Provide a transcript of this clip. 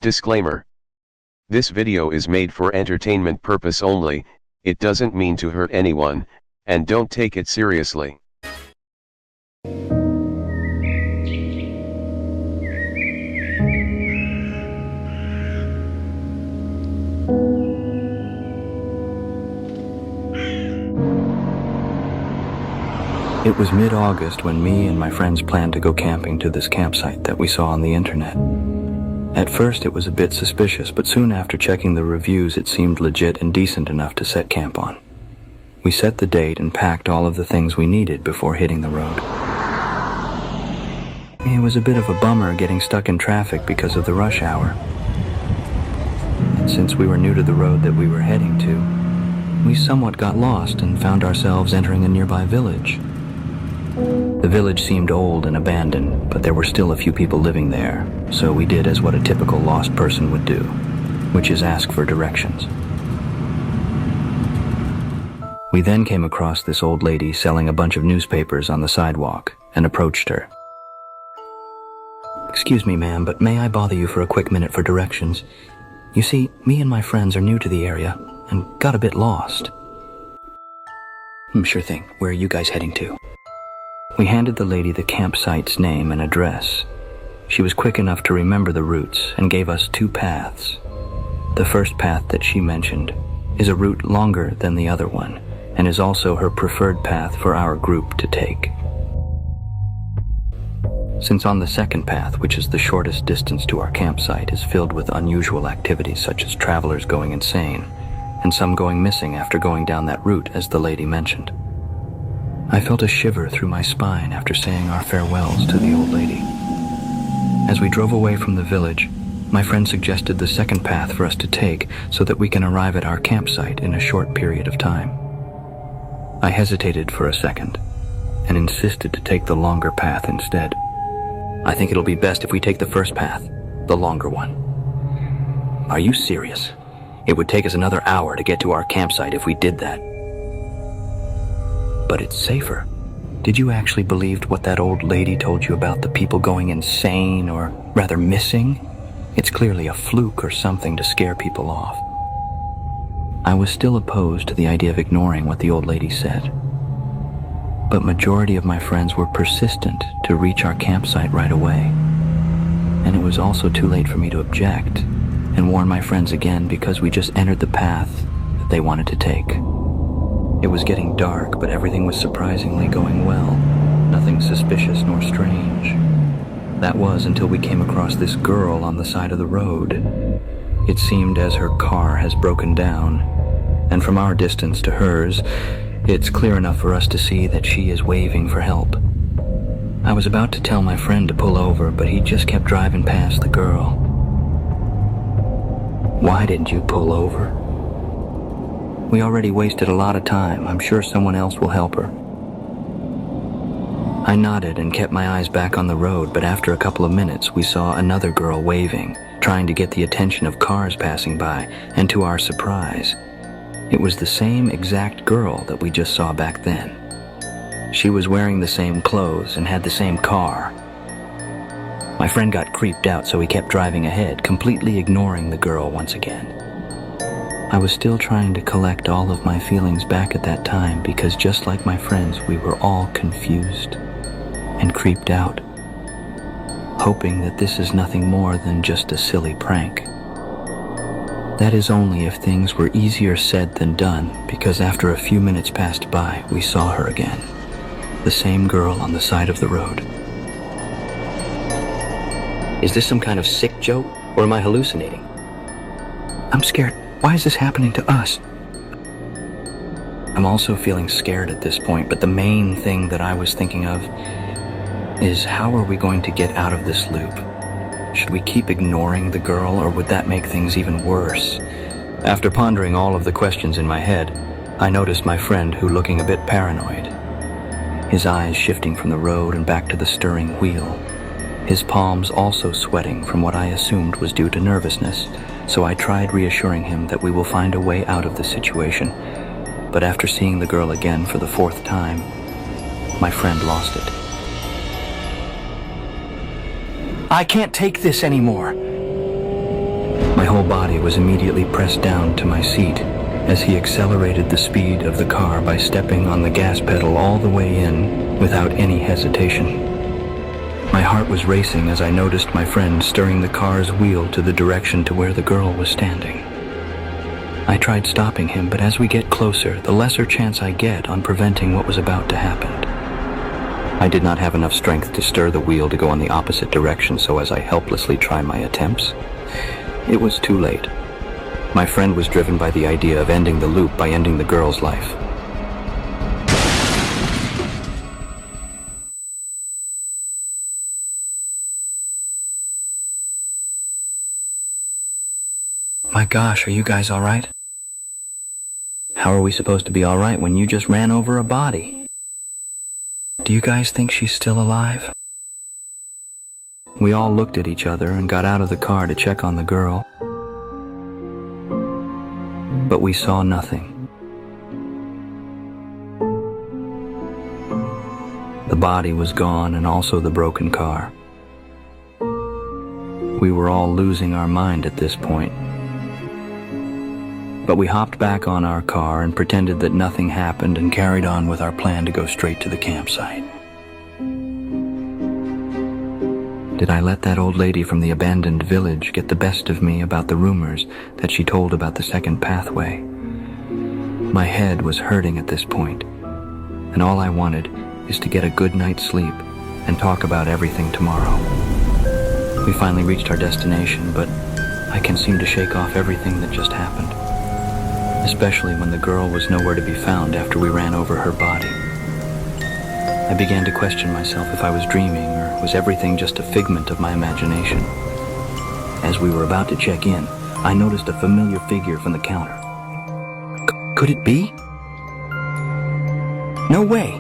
Disclaimer. This video is made for entertainment purpose only, it doesn't mean to hurt anyone, and don't take it seriously. It was mid-August when me and my friends planned to go camping to this campsite that we saw on the internet. At first it was a bit suspicious, but soon after checking the reviews it seemed legit and decent enough to set camp on. We set the date and packed all of the things we needed before hitting the road. It was a bit of a bummer getting stuck in traffic because of the rush hour. And since we were new to the road that we were heading to, we somewhat got lost and found ourselves entering a nearby village. The village seemed old and abandoned, but there were still a few people living there, so we did as what a typical lost person would do, which is ask for directions. We then came across this old lady selling a bunch of newspapers on the sidewalk and approached her. "Excuse me, ma'am, but may I bother you for a quick minute for directions? You see, me and my friends are new to the area and got a bit lost." "Sure thing. Where are you guys heading to?" We handed the lady the campsite's name and address. She was quick enough to remember the routes and gave us two paths. The first path that she mentioned is a route longer than the other one and is also her preferred path for our group to take. Since on the second path, which is the shortest distance to our campsite, is filled with unusual activities such as travelers going insane and some going missing after going down that route, as the lady mentioned. I felt a shiver through my spine after saying our farewells to the old lady. As we drove away from the village, my friend suggested the second path for us to take so that we can arrive at our campsite in a short period of time. I hesitated for a second and insisted to take the longer path instead. "I think it'll be best if we take the first path, the longer one." "Are you serious? It would take us another hour to get to our campsite if we did that." "But it's safer. Did you actually believe what that old lady told you about the people going insane, or rather missing? It's clearly a fluke or something to scare people off." I was still opposed to the idea of ignoring what the old lady said, but majority of my friends were persistent to reach our campsite right away, and it was also too late for me to object and warn my friends again because we just entered the path that they wanted to take. It was getting dark, but everything was surprisingly going well. Nothing suspicious nor strange. That was until we came across this girl on the side of the road. It seemed as her car has broken down, and from our distance to hers, it's clear enough for us to see that she is waving for help. I was about to tell my friend to pull over, but he just kept driving past the girl. "Why didn't you pull over?" "We already wasted a lot of time. I'm sure someone else will help her." I nodded and kept my eyes back on the road, but after a couple of minutes we saw another girl waving, trying to get the attention of cars passing by, and to our surprise, it was the same exact girl that we just saw back then. She was wearing the same clothes and had the same car. My friend got creeped out, so he kept driving ahead, completely ignoring the girl once again. I was still trying to collect all of my feelings back at that time because just like my friends, we were all confused and creeped out, hoping that this is nothing more than just a silly prank. That is only if things were easier said than done, because after a few minutes passed by, we saw her again, the same girl on the side of the road. "Is this some kind of sick joke, or am I hallucinating? I'm scared. Why is this happening to us?" I'm also feeling scared at this point, but the main thing that I was thinking of is how are we going to get out of this loop? Should we keep ignoring the girl, or would that make things even worse? After pondering all of the questions in my head, I noticed my friend who looking a bit paranoid. His eyes shifting from the road and back to the stirring wheel. His palms also sweating from what I assumed was due to nervousness, so I tried reassuring him that we will find a way out of the situation. But after seeing the girl again for the fourth time, my friend lost it. "I can't take this anymore. body was immediately pressed down to my seat as he accelerated the speed of the car by stepping on the gas pedal all the way in without any hesitation. My heart was racing as I noticed my friend stirring the car's wheel to the direction to where the girl was standing. I tried stopping him, but as we get closer, the lesser chance I get on preventing what was about to happen. I did not have enough strength to stir the wheel to go in the opposite direction, so as I helplessly tried my attempts, it was too late. My friend was driven by the idea of ending the loop by ending the girl's life. My gosh, are you guys all right? How are we supposed to be all right when you just ran over a body? Do you guys think she's still alive? We all looked at each other and got out of the car to check on the girl, but we saw nothing. The body was gone and also the broken car. We were all losing our mind at this point. But we hopped back on our car and pretended that nothing happened and carried on with our plan to go straight to the campsite. Did I let that old lady from the abandoned village get the best of me about the rumors that she told about the second pathway? My head was hurting at this point, and all I wanted is to get a good night's sleep and talk about everything tomorrow. We finally reached our destination, but I can't seem to shake off everything that just happened, especially when the girl was nowhere to be found after we ran over her body. I began to question myself if I was dreaming or was everything just a figment of my imagination. As we were about to check in, I noticed a familiar figure from the counter. Could it be? No way!